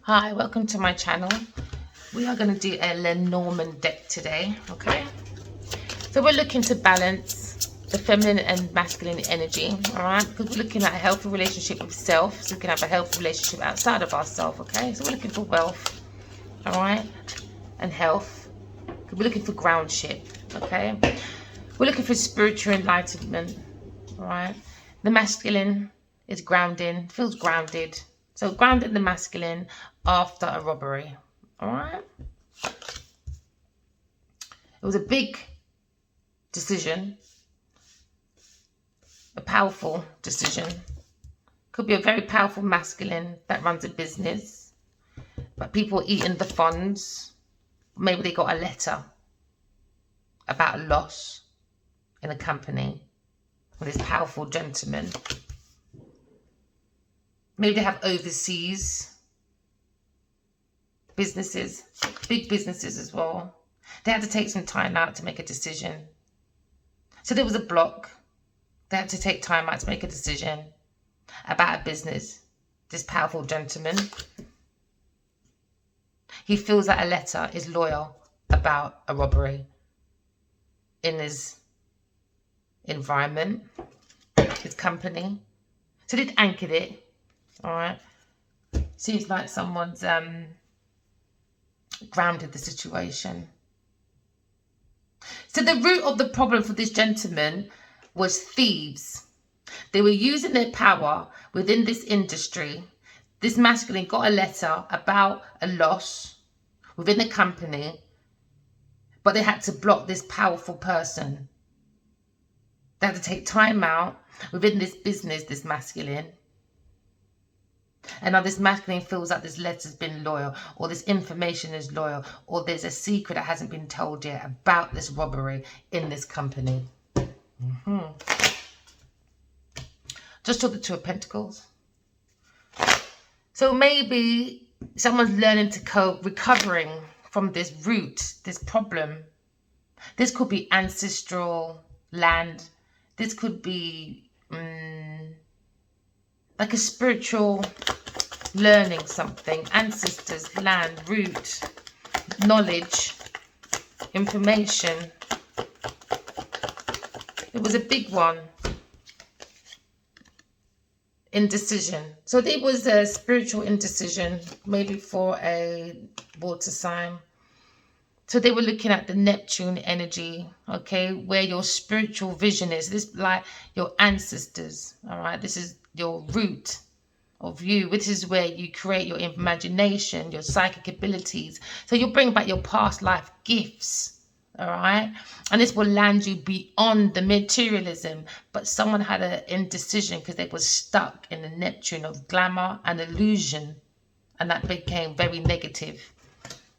Hi, welcome to my channel. We are going to do a Lenormand deck today, okay? So we're looking to balance the feminine and masculine energy, all right? Because we're looking at a healthy relationship with self, so we can have a healthy relationship outside of ourselves, okay? So we're looking for wealth, all right? And health. We're looking for groundship, okay? We're looking for spiritual enlightenment, all right? The masculine is grounding, feels grounded. So grounding the masculine after a robbery, all right? It was a big decision, a powerful decision. Could be a very powerful masculine that runs a business, but people eating the funds. Maybe they got a letter about a loss in a company with this powerful gentleman. Maybe they have overseas businesses, big businesses as well. They had to take some time out to make a decision. So there was a block. They had to take time out to make a decision about a business. This powerful gentleman, he feels that a letter is loyal about a robbery in his environment, his company. So they'd anchored it, all right? Seems like someone's grounded the situation. So the root of the problem for this gentleman was thieves. They were using their power within this industry. This masculine got a letter about a loss within the company, but they had to block this powerful person. They had to take time out within this business, this masculine. And now this masculine feels like this letter's been loyal, or this information is loyal, or there's a secret that hasn't been told yet about this robbery in this company. Just took the Two of Pentacles. So maybe someone's learning to cope, recovering from this root, this problem. This could be ancestral land. This could be like a spiritual learning something. Ancestors, land, root, knowledge, information. It was a big one. Indecision. So there was a spiritual indecision, maybe for a water sign. So they were looking at the Neptune energy, okay, where your spiritual vision is. This like your ancestors, all right? This is your root of you. This is where you create your imagination, your psychic abilities. So you'll bring back your past life gifts, all right? And this will land you beyond the materialism. But someone had an indecision because they were stuck in the Neptune of glamour and illusion. And that became very negative.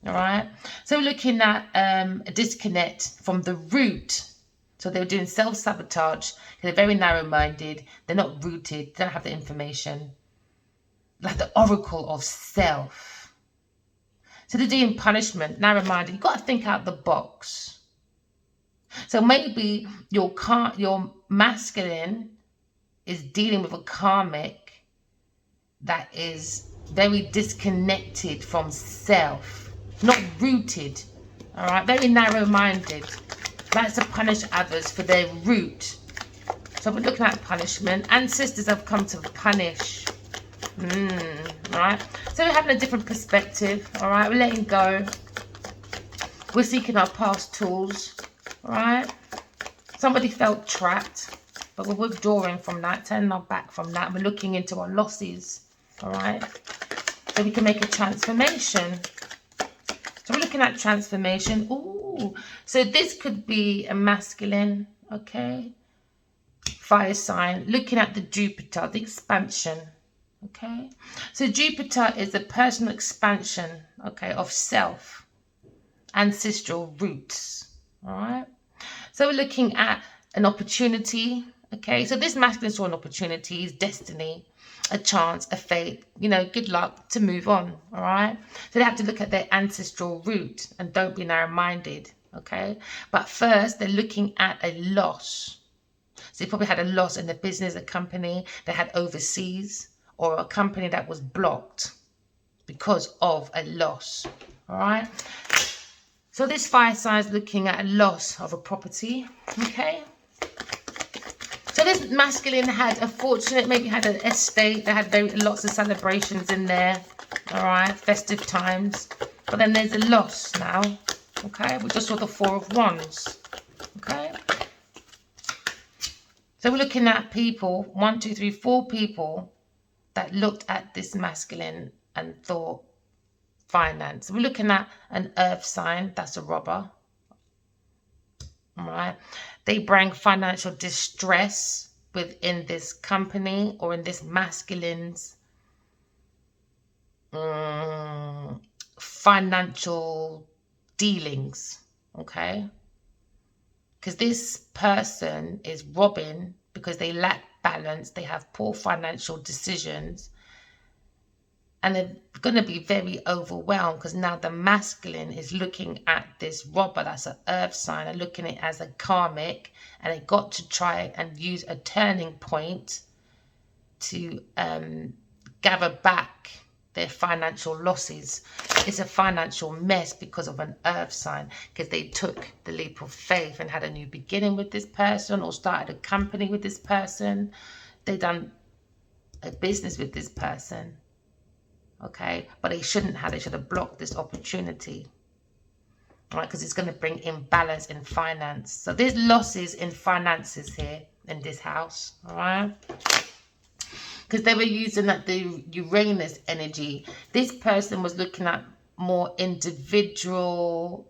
All right. So we're looking at a disconnect from the root. So they were doing self-sabotage. They're very narrow-minded. They're not rooted. They don't have the information. Like the oracle of self. So they're doing punishment, narrow-minded. You've got to think out the box. So maybe your masculine is dealing with a karmic that is very disconnected from self. Not rooted, all right? Very narrow-minded. Likes to punish others for their root. So we're looking at punishment. Ancestors have come to punish. Right? So we're having a different perspective, all right? We're letting go. We're seeking our past tools, all right? Somebody felt trapped, but we're withdrawing from that, turning our back from that. We're looking into our losses, all right? So we can make a transformation. So we're looking at transformation. Ooh, so this could be a masculine, okay? Fire sign, looking at the Jupiter, the expansion, okay? So Jupiter is the personal expansion, okay, of self, ancestral roots, all right? So we're looking at an opportunity, okay? So this masculine saw an opportunity, is destiny, a chance, a fate, you know, good luck to move on, all right? So they have to look at their ancestral root and don't be narrow-minded, okay? But first, they're looking at a loss. So they probably had a loss in the business, a company they had overseas, or a company that was blocked, because of a loss. All right. So this fire sign is looking at a loss of a property. Okay. So this masculine had a fortunate, maybe had an estate. They had lots of celebrations in there. All right. Festive times. But then there's a loss now. Okay. We just saw the 4 of Wands. Okay. So we're looking at people, 1, 2, 3, 4 people that looked at this masculine and thought finance. We're looking at an earth sign. That's a robber. All right. They bring financial distress within this company or in this masculine's financial dealings. Okay. Because this person is robbing because they lack balance. They have poor financial decisions. And they're going to be very overwhelmed because now the masculine is looking at this robber, that's an earth sign, and looking at it as a karmic. And they got to try and use a turning point to gather back their financial losses. It's a financial mess because of an earth sign, because they took the leap of faith and had a new beginning with this person or started a company with this person. They done a business with this person. Okay, but they shouldn't have. They should have blocked this opportunity. All right, because it's going to bring imbalance in finance. So there's losses in finances here in this house. All right. Because they were using that the Uranus energy. This person was looking at more individual.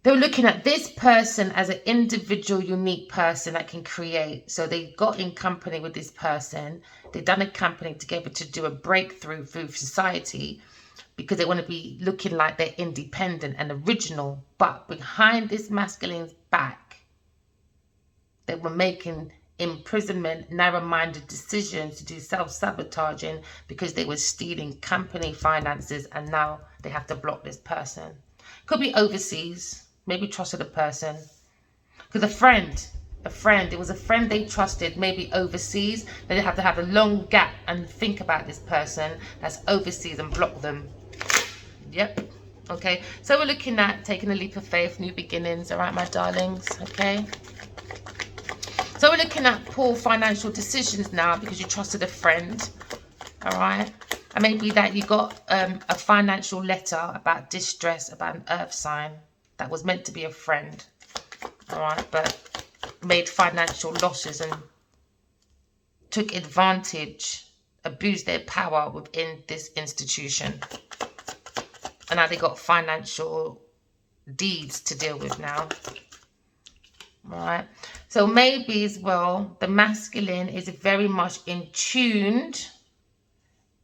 They were looking at this person as an individual, unique person that can create. So they got in company with this person. They've done a company together to do a breakthrough through society because they want to be looking like they're independent and original. But behind this masculine's back, they were making imprisonment, narrow-minded decisions to do self-sabotaging because they were stealing company finances, and now they have to block this person. Could be overseas, maybe trusted a person. Because a friend, it was a friend they trusted, maybe overseas. They have to have a long gap and think about this person that's overseas and block them. Yep. Okay, so we're looking at taking a leap of faith, new beginnings, all right, my darlings, okay? So we're looking at poor financial decisions now because you trusted a friend, all right? And maybe that you got a financial letter about distress, about an earth sign that was meant to be a friend, all right? But made financial losses and took advantage, abused their power within this institution. And now they got financial deeds to deal with now. All right. So maybe as well, the masculine is very much in tune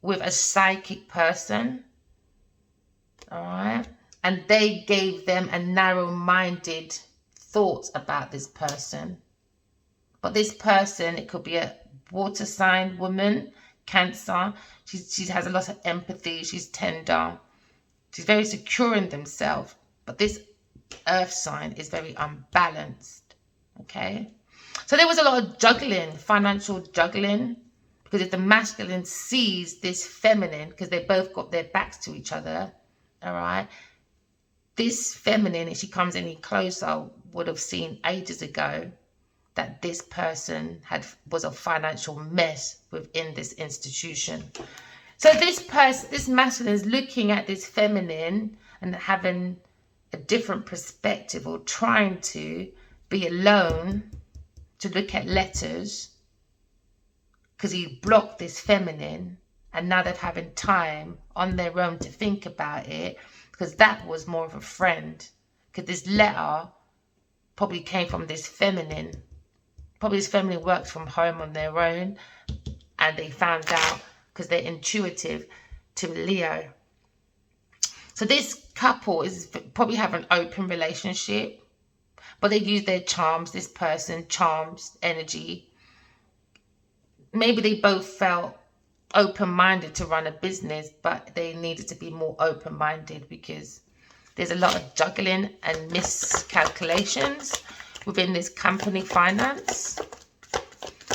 with a psychic person. All right. And they gave them a narrow-minded thoughts about this person. But this person, it could be a water sign woman, Cancer. She has a lot of empathy. She's tender. She's very secure in themselves. But this earth sign is very unbalanced. Okay. So there was a lot of juggling, financial juggling. Because if the masculine sees this feminine, because they both got their backs to each other, all right, this feminine, if she comes any closer, would have seen ages ago that this person was a financial mess within this institution. So this masculine is looking at this feminine and having a different perspective, or trying to be alone to look at letters, because he blocked this feminine, and now they're having time on their own to think about it, because that was more of a friend. Because this letter probably came from this feminine. Probably this feminine works from home on their own, and they found out because they're intuitive to Leo. So this couple is probably have an open relationship, but they use their charms. This person charms energy. Maybe they both felt open-minded to run a business, but they needed to be more open-minded because there's a lot of juggling and miscalculations within this company finance.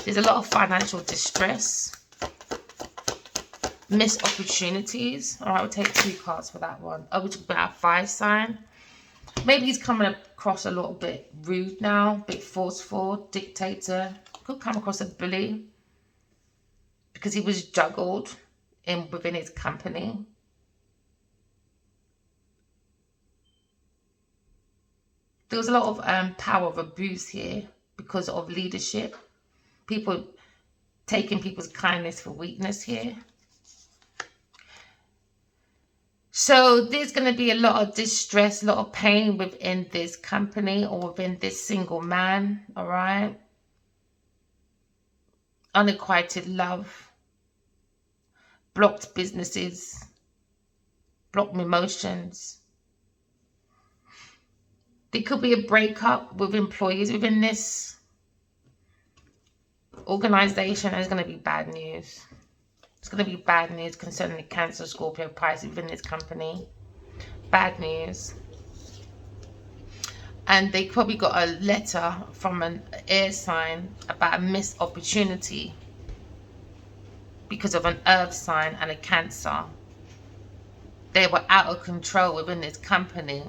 There's a lot of financial distress. missed opportunities. All right, we'll take 2 cards for that one. Oh, we're talking about a fire sign. Maybe he's coming across a little bit rude now, a bit forceful, dictator. Could come across a bully because he was juggled within his company. There was a lot of power of abuse here because of leadership. People taking people's kindness for weakness here. So there's going to be a lot of distress, a lot of pain within this company or within this single man, all right? Unrequited love, blocked businesses, blocked emotions. There could be a breakup with employees within this organization. There's going to be bad news. It's going to be bad news concerning the Cancer, Scorpio, Pisces within this company. Bad news. And they probably got a letter from an air sign about a missed opportunity because of an earth sign and a Cancer. They were out of control within this company.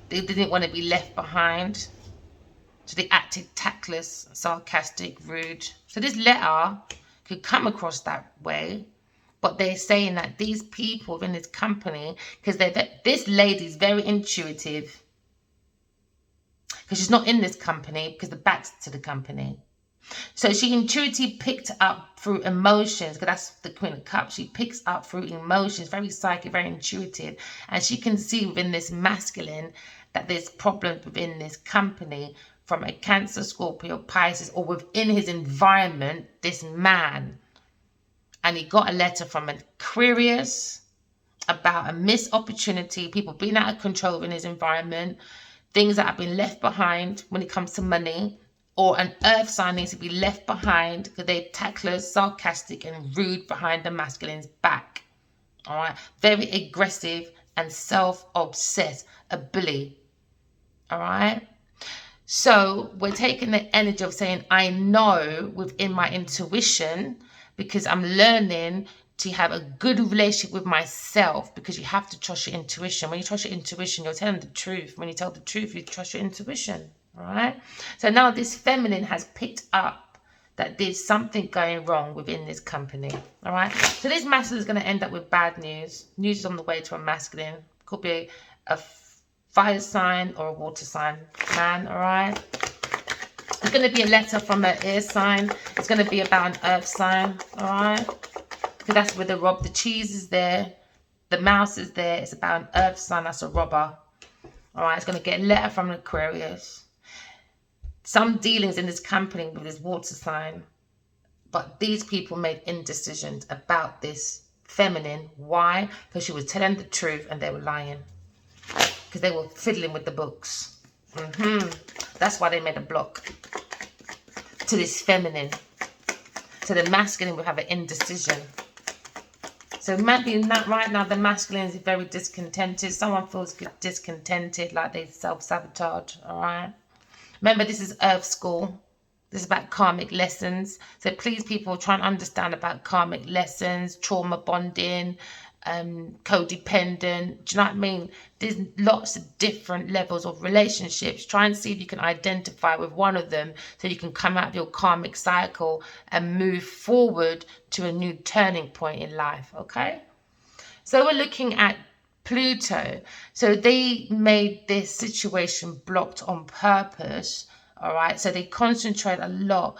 They didn't want to be left behind. So they acted tactless, sarcastic, rude. So this letter could come across that way, but they're saying that these people within this company, because this lady's very intuitive, because she's not in this company because the back's to the company. So she intuitively picked up through emotions, because that's the Queen of Cups. She picks up through emotions, very psychic, very intuitive, and she can see within this masculine that there's problems within this company from a Cancer, Scorpio, Pisces, or within his environment, this man. And he got a letter from an Aquarius about a missed opportunity, people being out of control in his environment, things that have been left behind when it comes to money, or an earth sign needs to be left behind because they're tactless, sarcastic, and rude behind the masculine's back. All right, very aggressive and self-obsessed, a bully. All right. So we're taking the energy of saying, I know within my intuition, because I'm learning to have a good relationship with myself, because you have to trust your intuition. When you trust your intuition, you're telling the truth. When you tell the truth, you trust your intuition. All right. So now this feminine has picked up that there's something going wrong within this company. All right. So this masculine is going to end up with bad news. News is on the way to a masculine. Could be a fire sign or a water sign man. All right. It's going to be a letter from an air sign. It's going to be about an earth sign. All right. Because that's where the cheese is there. The mouse is there. It's about an earth sign. That's a robber. All right. It's going to get a letter from an Aquarius. Some dealings in this company with this water sign. But these people made indecisions about this feminine. Why? Because she was telling the truth and they were lying. Because they were fiddling with the books. That's why they made a block to this feminine. So the masculine will have an indecision. So maybe not right now, the masculine is very discontented. Someone feels discontented, like they self-sabotage, all right? Remember, this is Earth School. This is about karmic lessons. So please, people, try and understand about karmic lessons, trauma bonding, codependent. Do you know what I mean? There's lots of different levels of relationships. Try and see if you can identify with one of them so you can come out of your karmic cycle and move forward to a new turning point in life, okay? So we're looking at Pluto. So they made this situation blocked on purpose, all right? So they concentrate a lot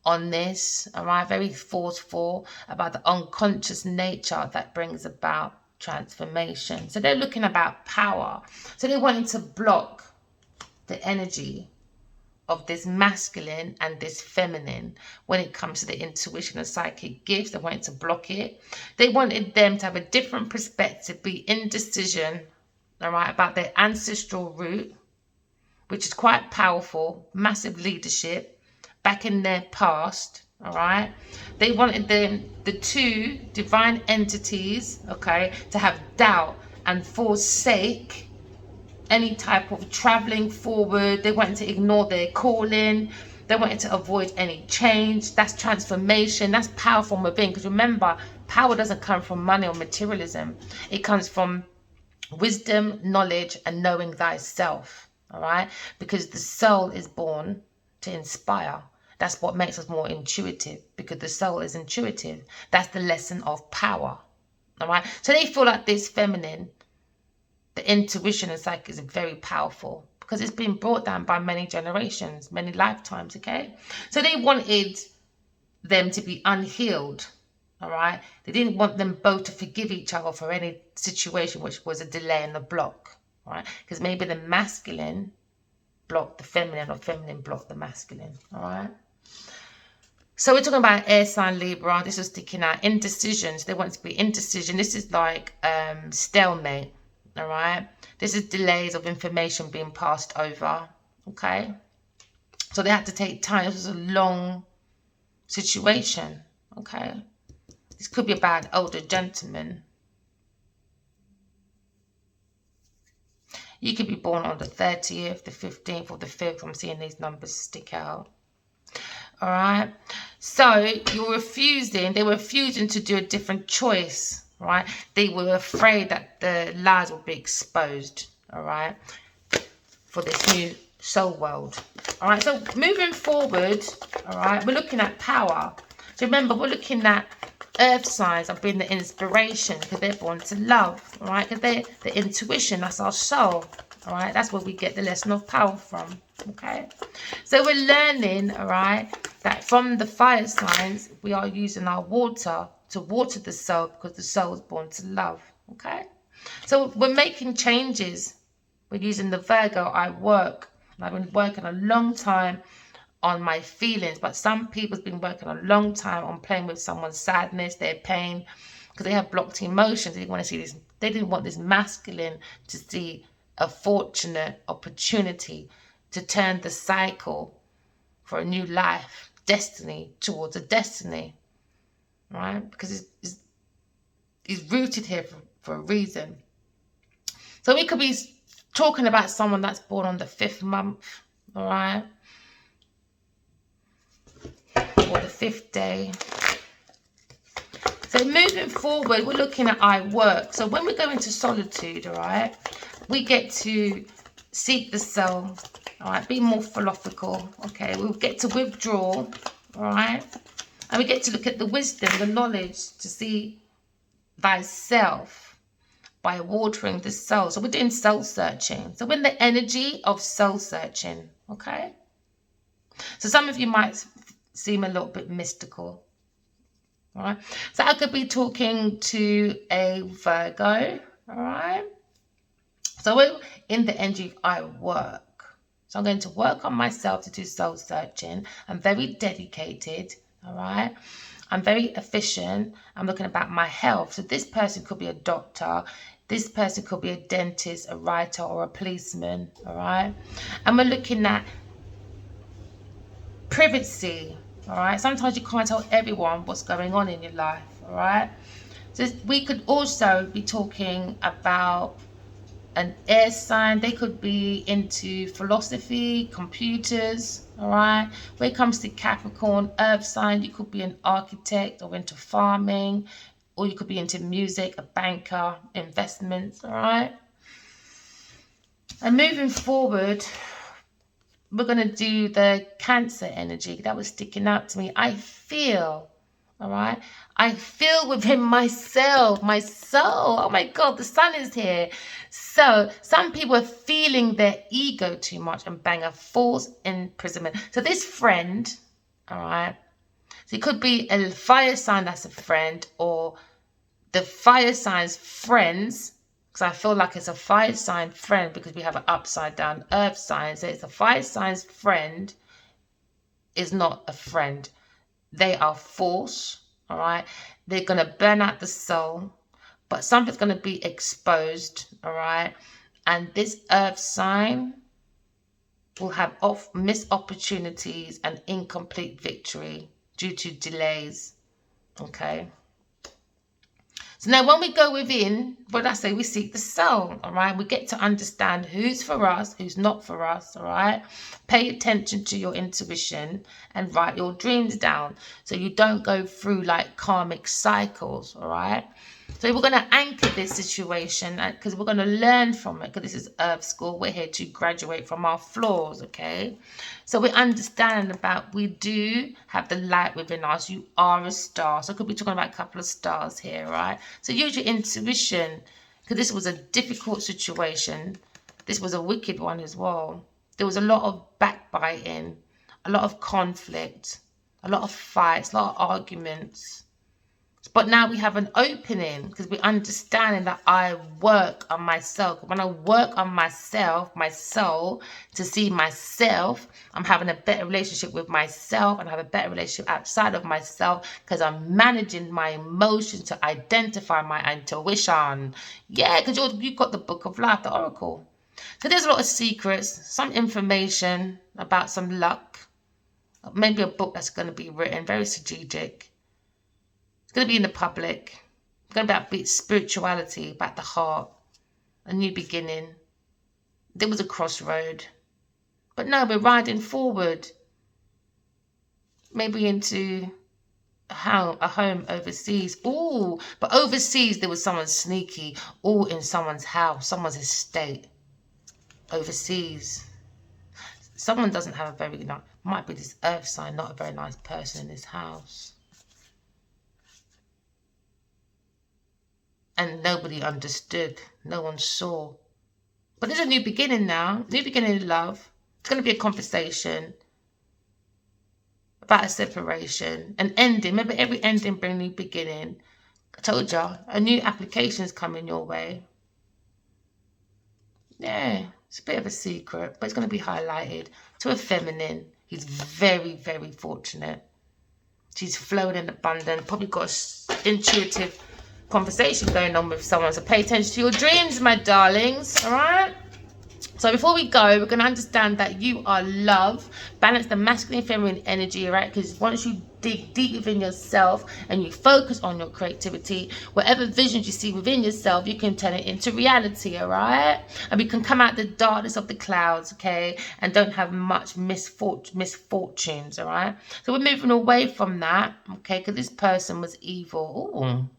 on this, all right? Very forceful about the unconscious nature that brings about transformation. So they're looking about power. So they wanted to block the energy of this masculine and this feminine when it comes to the intuition and psychic gifts. They wanted to block it. They wanted them to have a different perspective, be indecision, all right, about their ancestral root, which is quite powerful, massive leadership back in their past, all right? They wanted them, the two divine entities, okay, to have doubt and forsake any type of traveling forward. They wanted to ignore their calling. They wanted to avoid any change. That's transformation. That's power from within. Because remember, power doesn't come from money or materialism. It comes from wisdom, knowledge, and knowing thyself. All right, because the soul is born to inspire. That's what makes us more intuitive, because the soul is intuitive. That's the lesson of power. All right, so they feel like this feminine, the intuition and psyche is very powerful because it's been brought down by many generations, many lifetimes. Okay, so they wanted them to be unhealed. All right, they didn't want them both to forgive each other for any situation which was a delay in the block. All right, because maybe the masculine blocked the feminine, or feminine blocked the masculine. All right, so we're talking about air sign Libra. This is sticking out. Indecisions. They want to be indecision. This is like stalemate. All right, this is delays of information being passed over. Okay, so they had to take time. This was a long situation. Okay, this could be about an older gentleman. You could be born on the 30th, the 15th, or the 5th. I'm seeing these numbers stick out. All right, so you're refusing. They were refusing to do a different choice. Right, they were afraid that the lies would be exposed. All right, for this new soul world. All right, so moving forward, all right, we're looking at power. So remember, we're looking at earth signs of being the inspiration, because they're born to love. All right, because they're the intuition. That's our soul. All right, that's where we get the lesson of power from. Okay, so we're learning, all right, that from the fire signs, we are using our water to water the soul, because the soul is born to love. Okay, so we're making changes. We're using the Virgo. I've been working a long time on my feelings, but some people's been working a long time on playing with someone's sadness, their pain, because they have blocked emotions. They didn't want to see this. They didn't want this masculine to see a fortunate opportunity to turn the cycle for a new life, destiny towards a destiny, right? Because it's rooted here for a reason. So we could be talking about someone that's born on the 5th month, all right, or the 5th day. So moving forward, we're looking at I work. So when we go into solitude, all right, we get to seek the soul, all right, be more philosophical, okay, we'll get to withdraw, all right, and we get to look at the wisdom, the knowledge, to see thyself by watering the soul. So we're doing soul searching. So we're in the energy of soul searching, okay? So some of you might seem a little bit mystical, all right? So I could be talking to a Virgo, all right? So we're in the energy of I work. So I'm going to work on myself to do soul searching. I'm very dedicated, all right? I'm very efficient. I'm looking about my health. So this person could be a doctor. This person could be a dentist, a writer, or a policeman, all right? And we're looking at privacy, all right? Sometimes you can't tell everyone what's going on in your life, all right? So we could also be talking about an air sign. They could be into philosophy, computers, all right? When it comes to Capricorn, earth sign, you could be an architect or into farming, or you could be into music, a banker, investments, all right? And moving forward, we're going to do the Cancer energy. That was sticking out to me. I feel, all right? I feel within myself, my soul. Oh my God, the sun is here. So some people are feeling their ego too much and bang, a false imprisonment. So this friend, all right? So it could be a fire sign that's a friend, or the fire sign's friends, because I feel like it's a fire sign friend because we have an upside down earth sign. So it's a fire sign's friend is not a friend. They are false, all right? They're going to burn out the soul, but something's going to be exposed, all right? And this earth sign will have missed opportunities and incomplete victory due to delays, okay? So now when we go within, what I say, we seek the soul, all right? We get to understand who's for us, who's not for us, all right? Pay attention to your intuition and write your dreams down so you don't go through like karmic cycles, all right? So we're going to anchor this situation because we're going to learn from it, because this is Earth School. We're here to graduate from our flaws, okay? So we understand about, we do have the light within us. You are a star. So I could be talking about a couple of stars here, right? So use your intuition, because this was a difficult situation. This was a wicked one as well. There was a lot of backbiting, a lot of conflict, a lot of fights, a lot of arguments. But now we have an opening, because we're understanding that I work on myself. When I work on myself, my soul, to see myself, I'm having a better relationship with myself, and I have a better relationship outside of myself, because I'm managing my emotions to identify my intuition. Yeah, because you've got the book of life, the oracle. So there's a lot of secrets, some information about some luck, maybe a book that's going to be written, very strategic. It's going to be in the public. It's going to be about spirituality, about the heart, a new beginning. There was a crossroad. But no, we're riding forward. Maybe into a home overseas. Ooh, but overseas there was someone sneaky. All in someone's house, someone's estate. Overseas. Someone doesn't have a very nice, might be this earth sign, not a very nice person in this house. And nobody understood. No one saw. But there's a new beginning now. New beginning in love. It's going to be a conversation about a separation. An ending. Remember, every ending brings a new beginning. I told you, a new application is coming your way. Yeah, it's a bit of a secret, but it's going to be highlighted. To a feminine, he's very, very fortunate. She's flowing in abundance. Probably got an intuitive conversation going on with someone. So pay attention to your dreams, my darlings. All right. So before we go, we're going to understand that you are love. Balance the masculine and feminine energy, right? Because once you dig deep within yourself and you focus on your creativity, whatever visions you see within yourself, you can turn it into reality, all right? And we can come out the darkness of the clouds, okay? And don't have much misfortunes, all right? So we're moving away from that, okay? Because this person was evil. Ooh.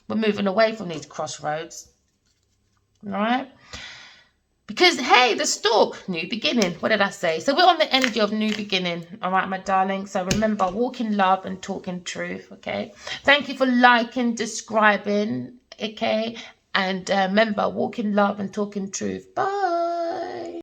We're moving away from these crossroads, all right? Because, hey, the stork, new beginning. What did I say? So we're on the energy of new beginning. All right, my darling. So remember, walk in love and talk in truth. Okay. Thank you for liking, describing. Okay. And remember, walk in love and talk in truth. Bye.